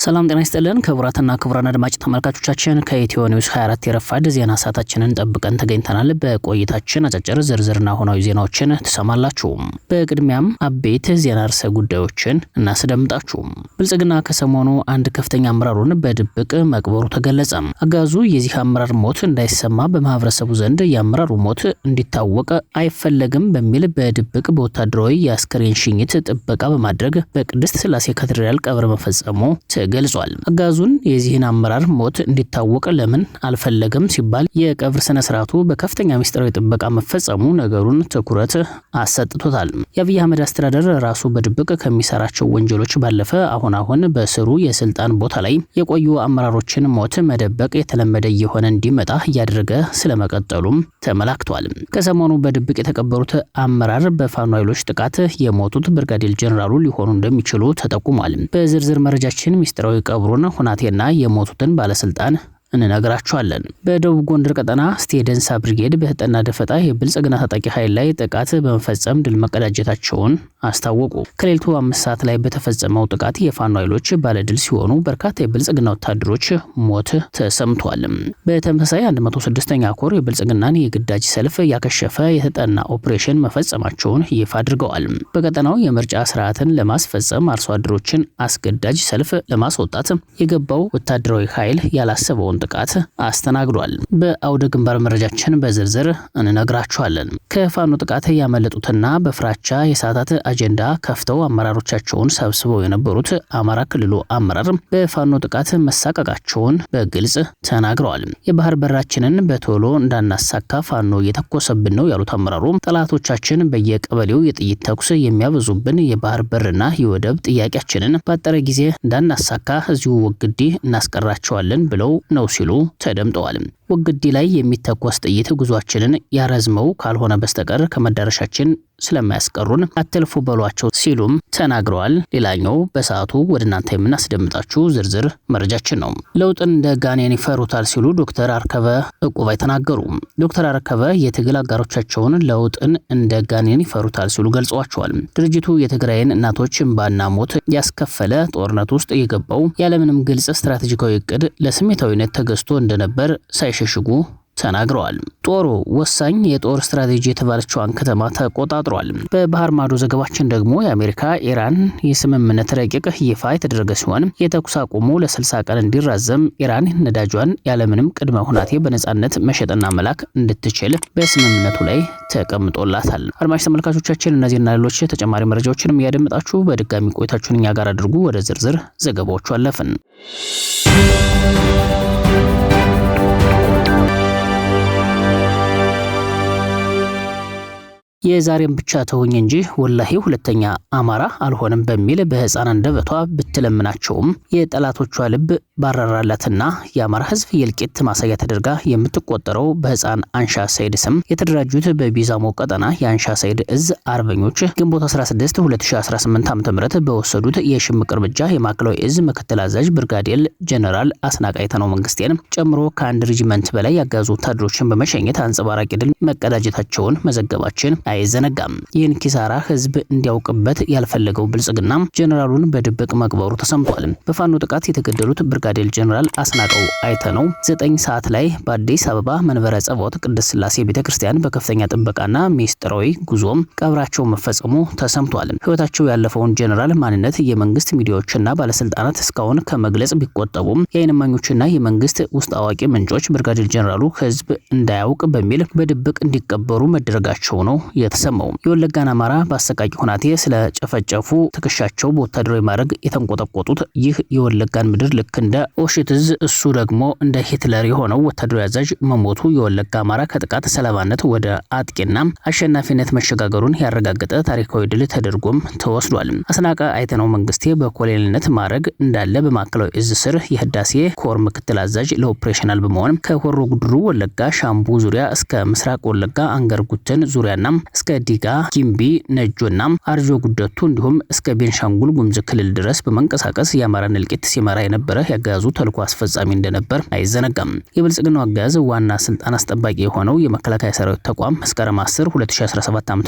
ሰላም ጤና ይስጥልን ክቡራትና ክቡራን አድማጭ ተመልካቾቻችን ከኢትዮ ኒውስ 24 የረፋድ ዜና ሰዓታችንን ጠብቀን ተገኝተናል። በቆይታችን አጫጭር ዝርዝርና ሆናዊ ዜናዎችን ትሰማላችሁ። በቅድሚያም አቤት ዜና ርዕሰ ጉዳዮችን እናስደምጣችሁ። ብልጽግና ከሰሞኑ አንድ ከፍተኛ አመራሩን በድብቅ መቅበሩ ተገለጸ። አጋዙ የዚህ አመራር ሞት እንዳይሰማ በማህበረሰቡ ዘንድ የአመራሩ ሞት እንዲታወቅ አይፈለግም በሚል በድብቅ በወታደራዊ የአስከሬን ሽኝት ጥበቃ በማድረግ በቅድስት ሥላሴ ካቴድራል ቀብር መፈጸሙ ገልጿል። አጋዙን የዚህን አመራር ሞት እንዲታወቅ ለምን አልፈለገም ሲባል የቀብር ስነ ስርዓቱ በከፍተኛ ሚስጥራዊ ጥበቃ መፈጸሙ ነገሩን ትኩረት አሰጥቶታል። የአብይ አህመድ አስተዳደር ራሱ በድብቅ ከሚሰራቸው ወንጀሎች ባለፈ አሁን በስሩ የስልጣን ቦታ ላይ የቆዩ አመራሮችን ሞት መደበቅ የተለመደ የሆነ እንዲመጣ እያደረገ ስለመቀጠሉም ተመላክቷል። ከሰሞኑ በድብቅ የተቀበሩት አመራር በፋኖ ኃይሎች ጥቃት የሞቱት ብርጋዴር ጄኔራሉ ሊሆኑ እንደሚችሉ ተጠቁሟል። በዝርዝር መረጃችን ሚስጥራዊ ቀብሩን ሁናቴና የሞቱትን ባለስልጣን እንነግራችኋለን። በደቡብ ጎንደር ቀጠና ስቴደንሳ ብርጌድ በህጠና ደፈጣ የብልጽግና ታጣቂ ኃይል ላይ ጥቃት በመፈጸም ድል መቀዳጀታቸውን አስታወቁ። ከሌሊቱ 5 ሰዓት ላይ በተፈጸመው ጥቃት የፋኖ ኃይሎች ባለድል ሲሆኑ በርካታ የብልጽግና ወታደሮች ሞት ተሰምቷል። በተመሳሳይ 106ኛ ኮር የብልጽግናን የግዳጅ ሰልፍ ያከሸፈ የተጠና ኦፕሬሽን መፈጸማቸውን ይፋ አድርገዋል። በቀጠናው የምርጫ ስርዓትን ለማስፈጸም አርሶ አደሮችን አስገዳጅ ሰልፍ ለማስወጣት የገባው ወታደራዊ ኃይል ያላሰበውን ጥቃት አስተናግዷል። በአውደ ግንባር መረጃችን በዝርዝር እንነግራችኋለን። ከፋኖ ጥቃት ያመለጡትና በፍራቻ የሰዓታት አጀንዳ ከፍተው አመራሮቻቸውን ሰብስበው የነበሩት አማራ ክልሉ አመራር በፋኖ ጥቃት መሳቀቃቸውን በግልጽ ተናግረዋል። የባህር በራችንን በቶሎ እንዳናሳካ ፋኖ እየተኮሰብን ነው ያሉት አመራሩ ጠላቶቻችን በየቀበሌው የጥይት ተኩስ የሚያበዙብን የባህር በርና የወደብ ጥያቄያችንን ባጠረ ጊዜ እንዳናሳካ እዚሁ ወግዲ እናስቀራቸዋለን ብለው ነው ሲሉ ተደምጠዋል። ወግዲ ላይ የሚተኮስ ጥይት ጉዟችንን ያረዝመው ካልሆነ በስተቀር ከመዳረሻችን ስለማያስቀሩን አትልፉ በሏቸው ሲሉም ተናግረዋል። ሌላኛው በሰዓቱ ወደ እናንተ የምናስደምጣችሁ ዝርዝር መረጃችን ነው። ለውጥን እንደ ጋኔን ይፈሩታል ሲሉ ዶክተር አርከበ ዕቁባይ ተናገሩ። ዶክተር አርከበ የትግል አጋሮቻቸውን ለውጥን እንደ ጋኔን ይፈሩታል ሲሉ ገልጸዋቸዋል። ድርጅቱ የትግራይን እናቶች እንባና ሞት ያስከፈለ ጦርነት ውስጥ የገባው ያለምንም ግልጽ ስትራቴጂካዊ እቅድ ለስሜታዊነት ተገዝቶ እንደነበር ሳይሸሽጉ ተናግረዋል። ጦሩ ወሳኝ የጦር ስትራቴጂ የተባለችውን ከተማ ተቆጣጥሯል። በባህር ማዶ ዘገባችን ደግሞ የአሜሪካ ኢራን የስምምነት ረቂቅ ይፋ የተደረገ ሲሆን የተኩስ አቁሙ ለ60 ቀን እንዲራዘም ኢራን ነዳጇን ያለምንም ቅድመ ሁናቴ በነጻነት መሸጥና መላክ እንድትችል በስምምነቱ ላይ ተቀምጦላታል። አድማጭ ተመልካቾቻችን እነዚህና ሌሎች ተጨማሪ መረጃዎችንም እያደመጣችሁ በድጋሚ ቆይታችሁን እኛ ጋር አድርጉ። ወደ ዝርዝር ዘገባዎቹ አለፍን። የዛሬም ብቻ ተውኝ እንጂ ወላሂ ሁለተኛ አማራ አልሆንም በሚል በህፃን አንደበቷ ብትለምናቸውም የጠላቶቿ ልብ ባራራላትና የአማራ ህዝብ የልቂት ማሳያ ተደርጋ የምትቆጠረው በህፃን አንሻ ሰይድ ስም የተደራጁት በቢዛሞ ቀጠና የአንሻ ሰይድ እዝ አርበኞች ግንቦት 16 2018 ዓ.ም በወሰዱት የሽምቅ እርምጃ የማዕከላዊ እዝ ምክትል አዛዥ ብርጋዴር ጄኔራል አስናቃይ ተነው መንግስቴን ጨምሮ ከአንድ ሬጂመንት በላይ ያጋዙ ወታደሮችን በመሸኘት አንጸባራቂ ድል መቀዳጀታቸውን መዘገባችን አይዘነጋም። ይህን ኪሳራ ህዝብ እንዲያውቅበት ያልፈለገው ብልጽግና ጄኔራሉን በድብቅ መቅበሩ ተሰምቷል። በፋኖ ጥቃት የተገደሉት ብርጋዴር ጄኔራል አስናቀው አይተነው 9 ሰዓት ላይ በአዲስ አበባ መንበረ ጸባዖት ቅድስት ሥላሴ ቤተክርስቲያን በከፍተኛ ጥበቃና ሚስጥራዊ ጉዞም ቀብራቸው መፈጸሙ ተሰምቷል። ህይወታቸው ያለፈውን ጄኔራል ማንነት የመንግስት ሚዲያዎችና ባለስልጣናት እስካሁን ከመግለጽ ቢቆጠቡም የዓይን እማኞችና የመንግስት ውስጥ አዋቂ ምንጮች ብርጋዴር ጄኔራሉ ህዝብ እንዳያውቅ በሚል በድብቅ እንዲቀበሩ መደረጋቸው ነው የተሰማው። የወለጋን አማራ በአሰቃቂ ሁናቴ ስለ ጨፈጨፉ ትከሻቸው በወታደራዊ ማዕረግ የተንቆጠቆጡት ይህ የወለጋን ምድር ልክ እንደ ኦሽትዝ እሱ ደግሞ እንደ ሂትለር የሆነው ወታደራዊ አዛዥ መሞቱ የወለጋ አማራ ከጥቃት ሰለባነት ወደ አጥቂና አሸናፊነት መሸጋገሩን ያረጋገጠ ታሪካዊ ድል ተደርጎም ተወስዷል። አስናቀ አይተነው መንግስቴ በኮሎኔልነት ማዕረግ እንዳለ በማዕከላዊ እዝ ስር የህዳሴ ኮር ምክትል አዛዥ ለኦፕሬሽናል በመሆን ከሆሮ ጉድሩ ወለጋ ሻምቡ ዙሪያ እስከ ምስራቅ ወለጋ አንገር ጉተን ዙሪያና እስከ ዲጋ፣ ጊምቢ፣ ነጆና አርጆ ጉደቱ እንዲሁም እስከ ቤንሻንጉል ጉሙዝ ክልል ድረስ በመንቀሳቀስ የአማራን እልቂት ሲመራ የነበረ ያገዛዙ ተልዕኮ አስፈጻሚ እንደነበር አይዘነጋም። የብልጽግናው አገዛዝ ዋና ስልጣን አስጠባቂ የሆነው የመከላከያ ሰራዊት ተቋም መስከረም 10 2017 ዓ.ም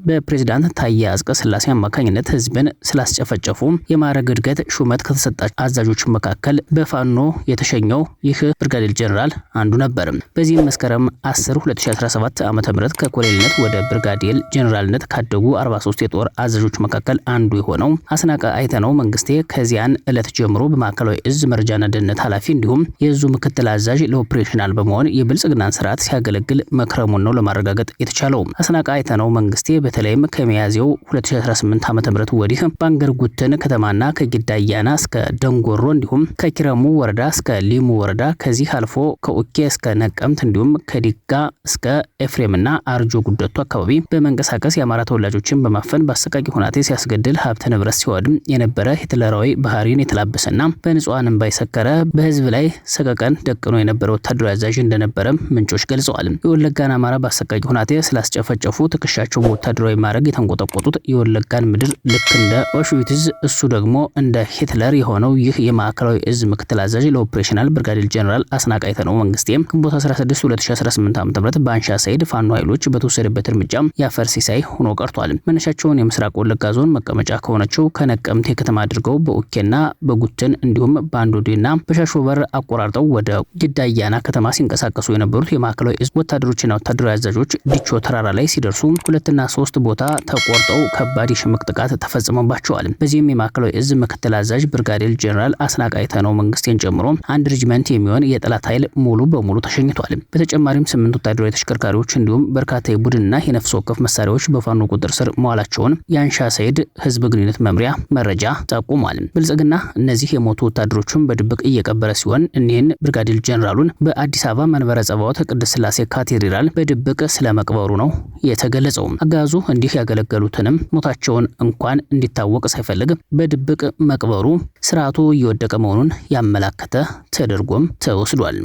በፕሬዝዳንት ታዬ አጽቀሥላሴ አማካኝነት ህዝብን ስላስጨፈጨፉ የማዕረግ እድገት ሹመት ከተሰጣቸው አዛዦች መካከል በፋኖ የተሸኘው ይህ ብርጋዴር ጀነራል አንዱ ነበር። በዚህም መስከረም 10 2017 ዓ.ም ከኮሎኔልነት ወደ ብርጋዴር ጀነራልነት ካደጉ 43 የጦር አዛዦች መካከል አንዱ የሆነው አስናቀ አይተነው መንግስቴ ከዚያን ዕለት ጀምሮ በማዕከላዊ እዝ መረጃና ደህንነት ኃላፊ እንዲሁም የእዙ ምክትል አዛዥ ለኦፕሬሽናል በመሆን የብልጽግናን ስርዓት ሲያገለግል መክረሙን ነው ለማረጋገጥ የተቻለው። አስናቀ አይተነው መንግስቴ በተለይም ከሚያዝያው 2018 ዓ.ም ወዲህ ባንገር ጉትን ከተማና ከጊዳያና እስከ ደንጎሮ እንዲሁም ከኪረሙ ወረዳ እስከ ሊሙ ወረዳ ከዚህ አልፎ ከኡኬ እስከ ነቀምት እንዲሁም ከዲጋ እስከ ኤፍሬምና አርጆ ጉደቱ አካባቢ በመንቀሳቀስ የአማራ ተወላጆችን በማፈን በአሰቃቂ ሁናቴ ሲያስገድል ሀብት ንብረት ሲወድም የነበረ ሂትለራዊ ባህሪን የተላበሰና በንጹሃን እንባ የሰከረ በህዝብ ላይ ሰቀቀን ደቅኖ የነበረ ወታደራዊ አዛዥ እንደነበረ ምንጮች ገልጸዋል። የወለጋን አማራ በአሰቃቂ ሁናቴ ስላስጨፈጨፉ ትከሻቸው በወታደራዊ ማዕረግ የተንቆጠቆጡት የወለጋን ምድር ልክ እንደ ኦሽዊትዝ እሱ ደግሞ እንደ ሂትለር የሆነው ይህ የማዕከላዊ እዝ ምክትል አዛዥ ለኦፕሬሽናል ብርጋዴር ጀነራል አስናቀ አይተነው መንግስቴ ግንቦት 16 2018 ዓ.ም በአንሻ ሰይድ ፋኖ ኃይሎች በተወሰደበት እርምጃ ያፈር ሲሳይ ሆኖ ቀርቷል። መነሻቸውን የምስራቅ ወለጋ ዞን መቀመጫ ከሆነችው ከነቀምቴ ከተማ አድርገው በኡኬና በጉትን እንዲሁም በአንዶዴና በሻሾበር አቆራርጠው ወደ ጊዳያና ከተማ ሲንቀሳቀሱ የነበሩት የማዕከላዊ እዝ ወታደሮችና ወታደራዊ አዛዦች ዲቾ ተራራ ላይ ሲደርሱ 2 እና 3 ቦታ ተቆርጠው ከባድ የሽምቅ ጥቃት ተፈጽሞባቸዋል። በዚህም የማዕከላዊ እዝ ምክትል አዛዥ ብርጋዴር ጀነራል አስናቀ አይተነው መንግስቴን ጨምሮ አንድ ሬጂመንት የሚሆን የጠላት ኃይል ሙሉ በሙሉ ተሸኝቷል። በተጨማሪም 8 ወታደራዊ ተሽከርካሪዎች እንዲሁም በርካታ የቡድንና የነፍስ ወከፍ መሳሪያዎች በፋኖ ቁጥጥር ስር መዋላቸውን የአንሻ ሰይድ ህዝብ ግንኙነት መምሪያ መረጃ ጠቁሟል። ብልጽግና እነዚህ የሞቱ ወታደሮችን በድብቅ እየቀበረ ሲሆን እኒህን ብርጋዴር ጀነራሉን በአዲስ አበባ መንበረ ጸባዖት ቅድስት ሥላሴ ካቴድራል በድብቅ ስለመቅበሩ ነው የተገለጸው። አገዛዙ እንዲህ ያገለገሉትንም ሞታቸውን እንኳን እንዲታወቅ ሳይፈልግ በድብቅ መቅበሩ ስርዓቱ እየወደቀ መሆኑን ያመላከተ ተደርጎም ተወስዷል።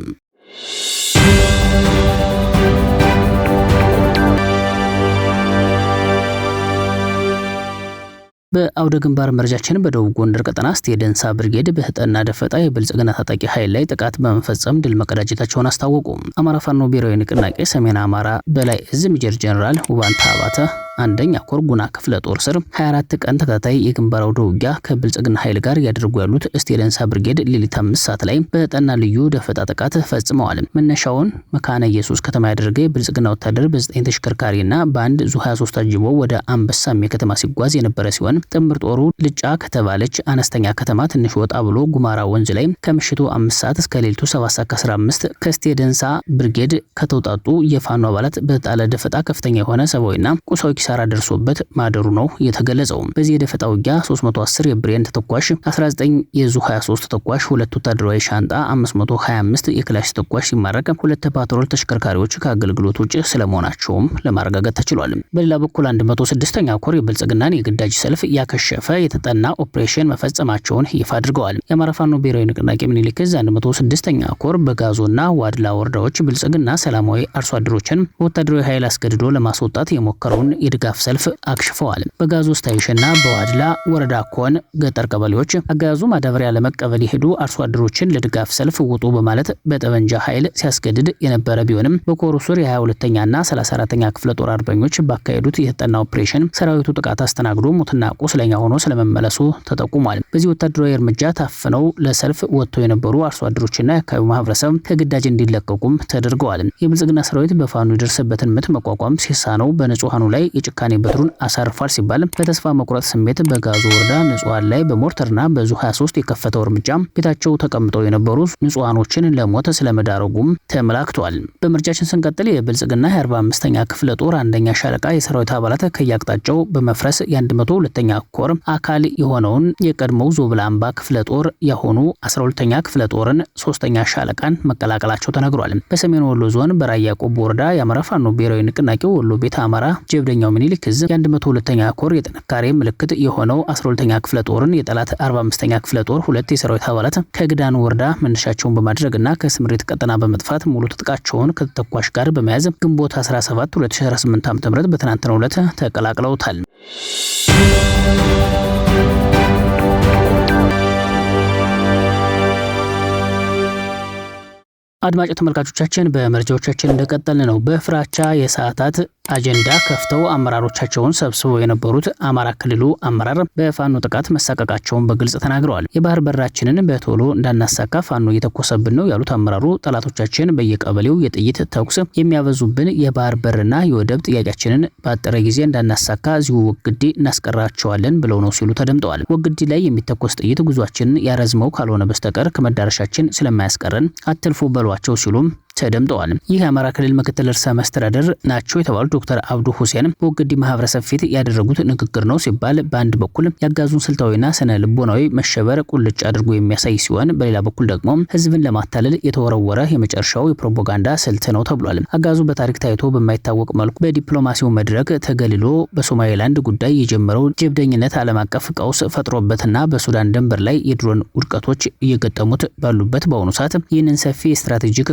በአውደ ግንባር መረጃችን በደቡብ ጎንደር ቀጠና እስቴ ደንሳ ብርጌድ በህጠና ደፈጣ የብልጽግና ታጣቂ ኃይል ላይ ጥቃት በመፈጸም ድል መቀዳጀታቸውን አስታወቁ። አማራ ፋኖ ብሔራዊ ንቅናቄ ሰሜን አማራ በላይ እዝ ሜጀር ጀነራል ውባንታ አባተ አንደኛ ኮር ጉና ክፍለ ጦር ስር 24 ቀን ተከታታይ የግንባር አውደ ውጊያ ከብልጽግና ኃይል ጋር ያደርጉ ያሉት እስቴ ደንሳ ብርጌድ ሌሊት 5 ሰዓት ላይ በህጠና ልዩ ደፈጣ ጥቃት ፈጽመዋል። መነሻውን መካነ ኢየሱስ ከተማ ያደረገ የብልጽግና ወታደር በ9 ተሽከርካሪና በአንድ ዙ 23 ታጅቦ ወደ አንበሳሜ ከተማ ሲጓዝ የነበረ ሲሆን ጥምር ጦሩ ልጫ ከተባለች አነስተኛ ከተማ ትንሽ ወጣ ብሎ ጉማራ ወንዝ ላይ ከምሽቱ 5 ሰዓት እስከ ሌሊቱ 7 ሰዓት ከ15 ከእስቴ ደንሳ ብርጌድ ከተውጣጡ የፋኖ አባላት በጣለ ደፈጣ ከፍተኛ የሆነ ሰብአዊና ቁሳዊ ኪሳራ ደርሶበት ማደሩ ነው የተገለጸው። በዚህ የደፈጣ ውጊያ 310 የብሬን ተተኳሽ፣ 19 የዙ 23 ተተኳሽ፣ 2 ወታደራዊ ሻንጣ፣ 525 የክላሽ ተተኳሽ ሲማረክ 2 ፓትሮል ተሽከርካሪዎች ከአገልግሎት ውጭ ስለመሆናቸውም ለማረጋገጥ ተችሏል። በሌላ በኩል 106ኛ ኮር የብልጽግናን የግዳጅ ሰልፍ ያከሸፈ የተጠና ኦፕሬሽን መፈጸማቸውን ይፋ አድርገዋል። የአማራ ፋኖ ብሔራዊ ንቅናቄ ምኒልክ ዕዝ 106ኛ ኮር በጋዞና ዋድላ ወረዳዎች ብልጽግና ሰላማዊ አርሶ አደሮችን ወታደራዊ ኃይል አስገድዶ ለማስወጣት የሞከረውን የድጋፍ ሰልፍ አክሽፈዋል። በጋዞ ስታይሽና በዋድላ ወረዳ ኮን ገጠር ቀበሌዎች አገዛዙ ማዳበሪያ ለመቀበል የሄዱ አርሶ አደሮችን ለድጋፍ ሰልፍ ውጡ በማለት በጠመንጃ ኃይል ሲያስገድድ የነበረ ቢሆንም በኮሩ ስር የ22ኛና 34ኛ ክፍለ ጦር አርበኞች ባካሄዱት የተጠና ኦፕሬሽን ሰራዊቱ ጥቃት አስተናግዶ ሙትና ቁስለኛ ሆኖ ስለመመለሱ ተጠቁሟል። በዚህ ወታደራዊ እርምጃ ታፍነው ለሰልፍ ወጥተው የነበሩ አርሶ አደሮችና የአካባቢው ማህበረሰብ ከግዳጅ እንዲለቀቁም ተደርገዋል። የብልጽግና ሰራዊት በፋኖ የደረሰበትን ምት መቋቋም ሲሳነው በንጹሃኑ ላይ የጭካኔ በትሩን አሳርፏል ሲባል በተስፋ መቁረጥ ስሜት በጋዞ ወረዳ ንጹሃን ላይ በሞርተርና በዙ 23 የከፈተው እርምጃ ቤታቸው ተቀምጠው የነበሩ ንጹሃኖችን ለሞት ስለመዳረጉም ተመላክቷል። በምርጫችን ስንቀጥል የብልጽግና የ45ኛ ክፍለ ጦር አንደኛ ሻለቃ የሰራዊት አባላት ከያቅጣጫው በመፍረስ የ102ኛ ኮር አካል የሆነውን የቀድሞው ዞብላምባ ክፍለ ጦር ያሆኑ 12ኛ ክፍለ ጦርን 3ኛ ሻለቃን መቀላቀላቸው ተነግሯል። በሰሜን ወሎ ዞን በራያ ቆቦ ወረዳ የአማራ ፋኖ ብሔራዊ ንቅናቄ ወሎ ቤተ አማራ ጀብደኛው አርበኛው ምኒልክ እዝ የ102ኛ ኮር የጥንካሬ ምልክት የሆነው 12ኛ ክፍለ ጦርን የጠላት 45ኛ ክፍለ ጦር ሁለት የሰራዊት አባላት ከግዳን ወረዳ መነሻቸውን በማድረግና ከስምሪት ቀጠና በመጥፋት ሙሉ ትጥቃቸውን ከተተኳሽ ጋር በመያዝ ግንቦት 17 2018 ዓ.ም በትናንትናው ዕለት ተቀላቅለውታል። አድማጭ ተመልካቾቻችን በመረጃዎቻችን እንደቀጠልን ነው። በፍራቻ የሰዓታት አጀንዳ ከፍተው አመራሮቻቸውን ሰብስበው የነበሩት አማራ ክልሉ አመራር በፋኖ ጥቃት መሳቀቃቸውን በግልጽ ተናግረዋል። የባህር በራችንን በቶሎ እንዳናሳካ ፋኖ እየተኮሰብን ነው ያሉት አመራሩ ጠላቶቻችን በየቀበሌው የጥይት ተኩስ የሚያበዙብን የባህር በርና የወደብ ጥያቄያችንን ባጠረ ጊዜ እንዳናሳካ እዚሁ ወግዲ እናስቀራቸዋለን ብለው ነው ሲሉ ተደምጠዋል። ወግዲ ላይ የሚተኮስ ጥይት ጉዟችንን ያረዝመው ካልሆነ በስተቀር ከመዳረሻችን ስለማያስቀረን አትልፉ በሏቸው ሲሉም ተደምጠዋል። ይህ የአማራ ክልል ምክትል ርዕሰ መስተዳድር ናቸው የተባሉት ዶክተር አብዱ ሁሴን በወግዲ ማህበረሰብ ፊት ያደረጉት ንግግር ነው ሲባል በአንድ በኩል ያጋዙን ስልታዊና ስነ ልቦናዊ መሸበር ቁልጭ አድርጎ የሚያሳይ ሲሆን በሌላ በኩል ደግሞ ህዝብን ለማታለል የተወረወረ የመጨረሻው የፕሮፓጋንዳ ስልት ነው ተብሏል። አጋዙ በታሪክ ታይቶ በማይታወቅ መልኩ በዲፕሎማሲው መድረክ ተገልሎ በሶማሌላንድ ጉዳይ የጀመረው ጀብደኝነት ዓለም አቀፍ ቀውስ ፈጥሮበትና በሱዳን ድንበር ላይ የድሮን ውድቀቶች እየገጠሙት ባሉበት በአሁኑ ሰዓት ይህንን ሰፊ ስትራቴጂክ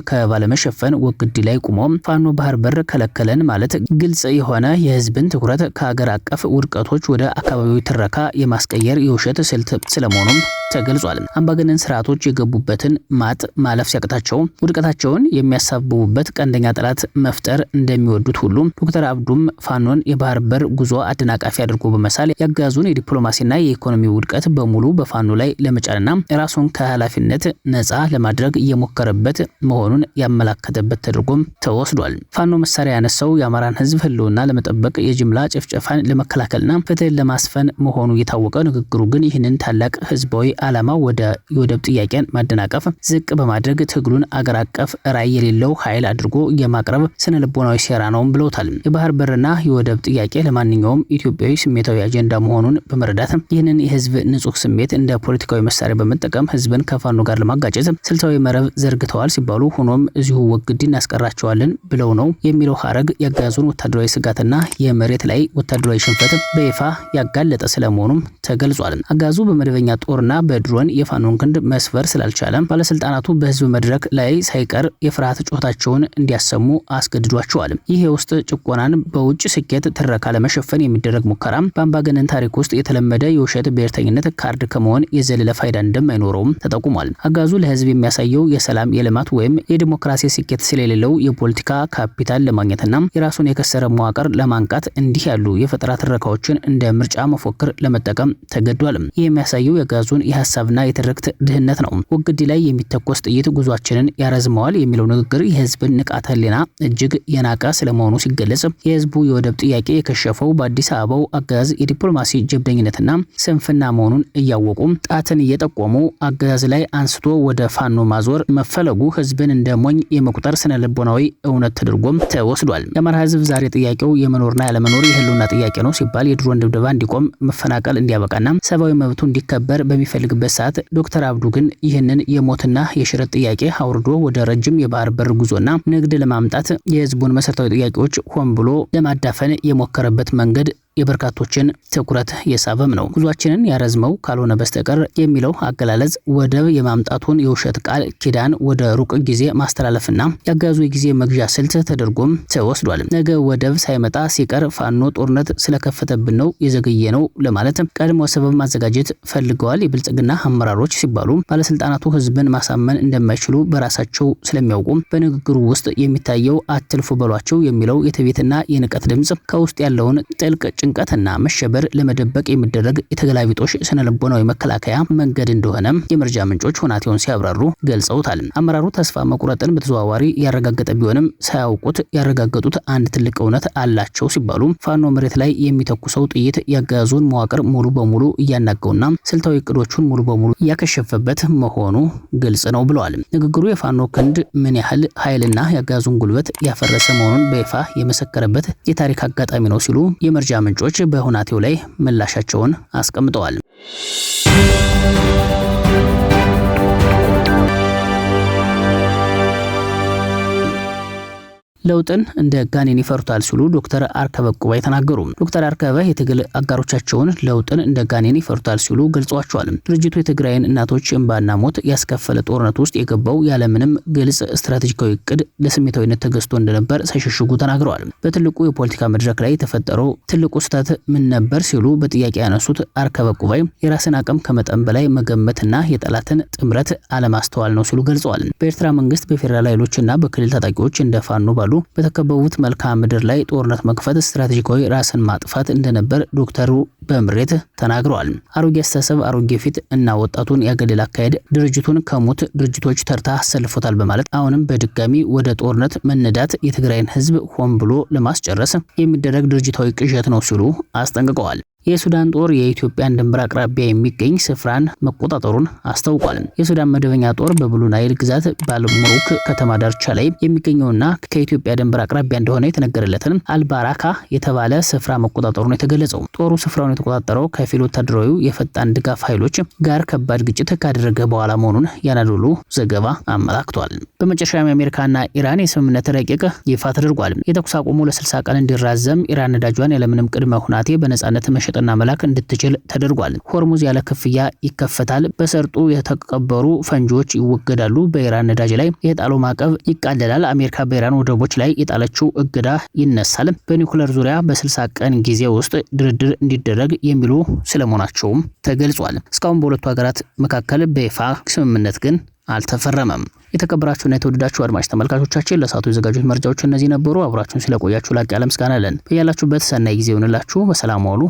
መሸፈን ወግዲ ላይ ቆሞ ፋኖ ባህር በር ከለከለን ማለት ግልጽ የሆነ የህዝብን ትኩረት ከሀገር አቀፍ ውድቀቶች ወደ አካባቢው ትረካ የማስቀየር የውሸት ስልት ስለመሆኑም ተገልጿል። አምባገነን ስርዓቶች የገቡበትን ማጥ ማለፍ ሲያቅታቸው ውድቀታቸውን የሚያሳብቡበት ቀንደኛ ጠላት መፍጠር እንደሚወዱት ሁሉ ዶክተር አብዱም ፋኖን የባህር በር ጉዞ አደናቃፊ አድርጎ በመሳል ያጋዙን የዲፕሎማሲና የኢኮኖሚ ውድቀት በሙሉ በፋኖ ላይ ለመጫንና ራሱን ከኃላፊነት ነፃ ለማድረግ እየሞከረበት መሆኑን ያመላከተበት ተደርጎም ተወስዷል። ፋኖ መሳሪያ ያነሳው የአማራን ህዝብ ህልውና ለመጠበቅ የጅምላ ጭፍጨፋን ለመከላከልና ፍትህን ለማስፈን መሆኑ የታወቀ ንግግሩ ግን ይህንን ታላቅ ህዝባዊ ዓላማ ወደ የወደብ ጥያቄን ማደናቀፍ ዝቅ በማድረግ ትግሉን አገር አቀፍ ራዕይ የሌለው ኃይል አድርጎ የማቅረብ ስነ ልቦናዊ ሴራ ነው ብለውታል። የባህር በርና የወደብ ጥያቄ ለማንኛውም ኢትዮጵያዊ ስሜታዊ አጀንዳ መሆኑን በመረዳት ይህንን የህዝብ ንጹህ ስሜት እንደ ፖለቲካዊ መሳሪያ በመጠቀም ህዝብን ከፋኖ ጋር ለማጋጨት ስልታዊ መረብ ዘርግተዋል ሲባሉ ሆኖም እዚሁ ወግዲ እናስቀራቸዋለን ብለው ነው የሚለው ሐረግ ያጋዙን ወታደራዊ ስጋትና የመሬት ላይ ወታደራዊ ሽንፈት በይፋ ያጋለጠ ስለመሆኑም ተገልጿል። አጋዙ በመደበኛ ጦርና በድሮን የፋኖን ክንድ መስፈር ስላልቻለ ባለስልጣናቱ በህዝብ መድረክ ላይ ሳይቀር የፍርሃት ጮታቸውን እንዲያሰሙ አስገድዷቸዋል። ይህ የውስጥ ጭቆናን በውጭ ስኬት ትረካ ለመሸፈን የሚደረግ ሙከራ በአምባገነን ታሪክ ውስጥ የተለመደ የውሸት ብሔርተኝነት ካርድ ከመሆን የዘለለ ፋይዳ እንደማይኖረውም ተጠቁሟል። አጋዙ ለህዝብ የሚያሳየው የሰላም የልማት ወይም የዲሞክራሲ ስኬት ስለሌለው የፖለቲካ ካፒታል ለማግኘትና የራሱን የከሰረ መዋቅር ለማንቃት እንዲህ ያሉ የፈጠራ ትረካዎችን እንደ ምርጫ መፎክር ለመጠቀም ተገዷል። ይህ የሚያሳየው የአጋዙን የሐሳብና የትርክት ድህነት ነው። ወግዲ ላይ የሚተኮስ ጥይት ጉዟችንን ያረዝመዋል የሚለው ንግግር የህዝብን ንቃተ ህሊና እጅግ የናቀ ስለመሆኑ ሲገለጽ የህዝቡ የወደብ ጥያቄ የከሸፈው በአዲስ አበባው አገዛዝ የዲፕሎማሲ ጀብደኝነትና ስንፍና መሆኑን እያወቁ ጣትን እየጠቆሙ አገዛዝ ላይ አንስቶ ወደ ፋኖ ማዞር መፈለጉ ህዝብን እንደ ሞኝ የመቁጠር ስነ ልቦናዊ እውነት ተደርጎም ተወስዷል። የአማራ ህዝብ ዛሬ ጥያቄው የመኖርና ያለመኖር የህልውና ጥያቄ ነው ሲባል የድሮን ድብደባ እንዲቆም፣ መፈናቀል እንዲያበቃና ሰብአዊ መብቱ እንዲከበር በሚፈልግበት ሰዓት ዶክተር አብዱ ግን ይህንን የሞትና የሽረት ጥያቄ አውርዶ ወደ ረጅም የባህር በር ጉዞና ንግድ ለማምጣት የህዝቡን መሰረታዊ ጥያቄዎች ሆን ብሎ ለማዳፈን የሞከረበት መንገድ የበርካቶችን ትኩረት የሳበም ነው። ጉዟችንን ያረዝመው ካልሆነ በስተቀር የሚለው አገላለጽ ወደብ የማምጣቱን የውሸት ቃል ኪዳን ወደ ሩቅ ጊዜ ማስተላለፍና ያጋዙ የጊዜ መግዣ ስልት ተደርጎም ተወስዷል። ነገ ወደብ ሳይመጣ ሲቀር ፋኖ ጦርነት ስለከፈተብን ነው የዘገየ ነው ለማለት ቀድሞ ሰበብ ማዘጋጀት ፈልገዋል። የብልጽግና አመራሮች ሲባሉ ባለስልጣናቱ ህዝብን ማሳመን እንደማይችሉ በራሳቸው ስለሚያውቁ በንግግሩ ውስጥ የሚታየው አትልፉ በሏቸው የሚለው የትዕቢትና የንቀት ድምጽ ከውስጥ ያለውን ጥልቅ ጭንቀትና መሸበር ለመደበቅ የሚደረግ የተገላቢጦሽ ስነልቦናዊ መከላከያ መንገድ እንደሆነ የመረጃ ምንጮች ሁናቴውን ሲያብራሩ ገልጸውታል። አመራሩ ተስፋ መቁረጥን በተዘዋዋሪ ያረጋገጠ ቢሆንም ሳያውቁት ያረጋገጡት አንድ ትልቅ እውነት አላቸው ሲባሉ ፋኖ መሬት ላይ የሚተኩሰው ጥይት ያጋዙን መዋቅር ሙሉ በሙሉ እያናገውና ስልታዊ እቅዶቹን ሙሉ በሙሉ እያከሸፈበት መሆኑ ግልጽ ነው ብለዋል። ንግግሩ የፋኖ ክንድ ምን ያህል ኃይልና ያጋዙን ጉልበት ያፈረሰ መሆኑን በይፋ የመሰከረበት የታሪክ አጋጣሚ ነው ሲሉ የመረጃ ምንጮች በሁናቴው ላይ ምላሻቸውን አስቀምጠዋል። ለውጥን እንደ ጋኔን ይፈሩታል ሲሉ ዶክተር አርከበ ቁባይ ተናገሩ። ዶክተር አርከበ የትግል አጋሮቻቸውን ለውጥን እንደ ጋኔን ይፈሩታል ሲሉ ገልጸዋቸዋል። ድርጅቱ የትግራይን እናቶች እንባና ሞት ያስከፈለ ጦርነት ውስጥ የገባው ያለምንም ግልጽ ስትራቴጂካዊ እቅድ ለስሜታዊነት ተገዝቶ እንደነበር ሳይሸሽጉ ተናግረዋል። በትልቁ የፖለቲካ መድረክ ላይ የተፈጠረው ትልቁ ስህተት ምን ነበር ሲሉ በጥያቄ ያነሱት አርከበ ቁባይ የራስን አቅም ከመጠን በላይ መገመትና የጠላትን ጥምረት አለማስተዋል ነው ሲሉ ገልጸዋል። በኤርትራ መንግስት በፌዴራል ኃይሎችና በክልል ታጣቂዎች እንደፋኑ ባሉ በተከበቡት መልክዓ ምድር ላይ ጦርነት መክፈት ስትራቴጂካዊ ራስን ማጥፋት እንደነበር ዶክተሩ በምሬት ተናግረዋል። አሮጌ አስተሳሰብ፣ አሮጌ ፊት እና ወጣቱን ያገለለ አካሄድ ድርጅቱን ከሞት ድርጅቶች ተርታ አሰልፎታል በማለት አሁንም በድጋሚ ወደ ጦርነት መነዳት የትግራይን ህዝብ ሆን ብሎ ለማስጨረስ የሚደረግ ድርጅታዊ ቅዠት ነው ሲሉ አስጠንቅቀዋል። የሱዳን ጦር የኢትዮጵያን ድንበር አቅራቢያ የሚገኝ ስፍራን መቆጣጠሩን አስታውቋል። የሱዳን መደበኛ ጦር በብሉ ናይል ግዛት ባልሙሩክ ከተማ ዳርቻ ላይ የሚገኘውና ከኢትዮጵያ ድንበር አቅራቢያ እንደሆነ የተነገረለትን አልባራካ የተባለ ስፍራ መቆጣጠሩን የተገለጸው ጦሩ ስፍራውን የተቆጣጠረው ከፊል ወታደራዊ የፈጣን ድጋፍ ኃይሎች ጋር ከባድ ግጭት ካደረገ በኋላ መሆኑን ያናዶሉ ዘገባ አመላክቷል። በመጨረሻም የአሜሪካና ኢራን የስምምነት ረቂቅ ይፋ ተደርጓል። የተኩስ አቁሙ ለ60 ቀን እንዲራዘም ኢራን ነዳጇን ያለምንም ቅድመ ሁናቴ በነጻነት መሸጥና መላክ እንድትችል ተደርጓል። ሆርሙዝ ያለ ክፍያ ይከፈታል። በሰርጡ የተቀበሩ ፈንጂዎች ይወገዳሉ። በኢራን ነዳጅ ላይ የጣለው ማዕቀብ ይቃለላል። አሜሪካ በኢራን ወደቦች ላይ የጣለችው እገዳ ይነሳል። በኒውክሌር ዙሪያ በ60 ቀን ጊዜ ውስጥ ድርድር እንዲደረግ የሚሉ ስለመሆናቸውም ተገልጿል። እስካሁን በሁለቱ ሀገራት መካከል በይፋ ስምምነት ግን አልተፈረመም። የተከበራችሁና የተወደዳችሁ አድማጭ ተመልካቾቻችን ለሰዓቱ የዘጋጁት መረጃዎች እነዚህ ነበሩ። አብራችሁን ስለቆያችሁ ላቅ ያለ ምስጋና አለን። በያላችሁበት ሰናይ ጊዜ ይሁንላችሁ። በሰላም ዋሉ።